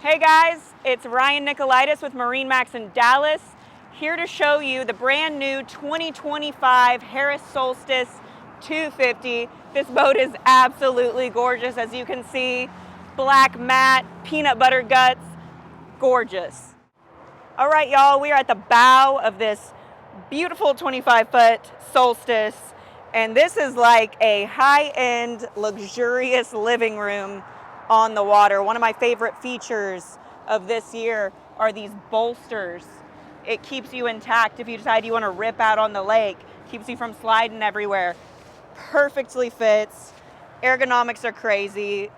Hey guys, it's Ryan Nicolaitis with MarineMax in Dallas, here to show you the brand new 2025 Harris Solstice 250. This boat is absolutely gorgeous, as you can see. Black matte, peanut butter guts, gorgeous. All right, y'all, we are at the bow of this beautiful 25-foot Solstice, and this is like a high-end, luxurious living room on the water. One of my favorite features of this year are these bolsters. It keeps you intact if you decide you want to rip out on the lake, keeps you from sliding everywhere. Perfectly fits, ergonomics are crazy.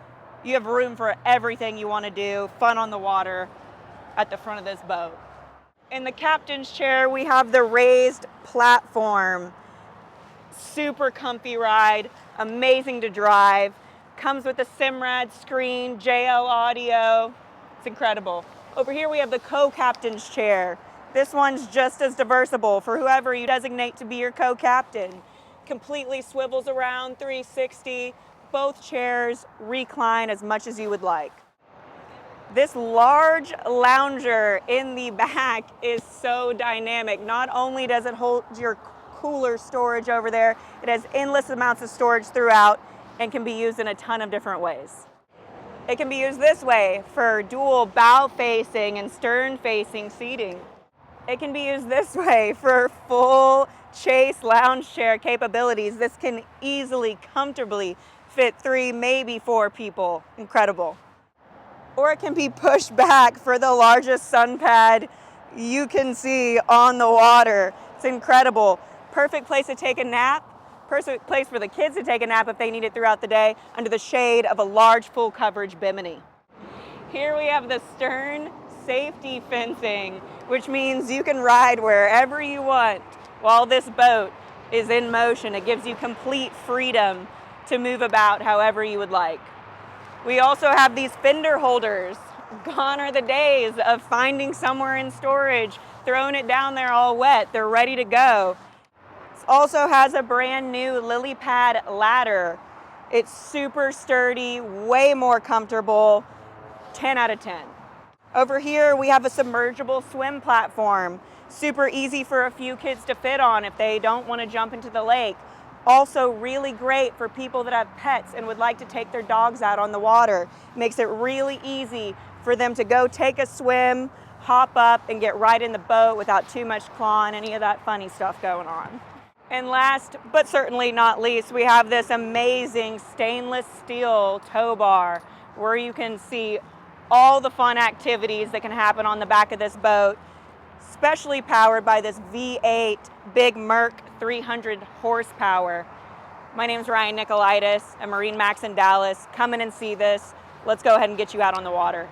You have room for everything you want to do, fun on the water at the front of this boat. In the captain's chair, we have the raised platform. Super comfy ride, amazing to drive. Comes with a Simrad screen, JL audio. It's incredible. Over here we have the co-captain's chair. This one's just as diversible for whoever you designate to be your co-captain. Completely swivels around 360. Both chairs recline as much as you would like. This large lounger in the back is so dynamic. Not only does it hold your cooler storage over there, it has endless amounts of storage throughout and can be used in a ton of different ways. It can be used this way for dual bow-facing and stern-facing seating. It can be used this way for full chase lounge chair capabilities. This can easily, comfortably fit 3, maybe 4 people. Incredible. Or it can be pushed back for the largest sun pad you can see on the water. It's incredible. Perfect place to take a nap. Perfect place for the kids to take a nap if they need it throughout the day, under the shade of a large full coverage bimini. Here we have the stern safety fencing, which means you can ride wherever you want while this boat is in motion. It gives you complete freedom to move about however you would like. We also have these fender holders. Gone are the days of finding somewhere in storage, throwing it down there all wet. They're ready to go. It also has a brand new lily pad ladder. It's super sturdy, way more comfortable, 10 out of 10. Over here we have a submergible swim platform. Super easy for a few kids to fit on if they don't want to jump into the lake. Also really great for people that have pets and would like to take their dogs out on the water. Makes it really easy for them to go take a swim, hop up, and get right in the boat without too much clawing, any of that funny stuff going on. And last, but certainly not least, we have this amazing stainless steel tow bar where you can see all the fun activities that can happen on the back of this boat, especially powered by this V8 big Merc 300 horsepower. My name is Ryan Nicolaitis at MarineMax in Dallas. Come in and see this. Let's go ahead and get you out on the water.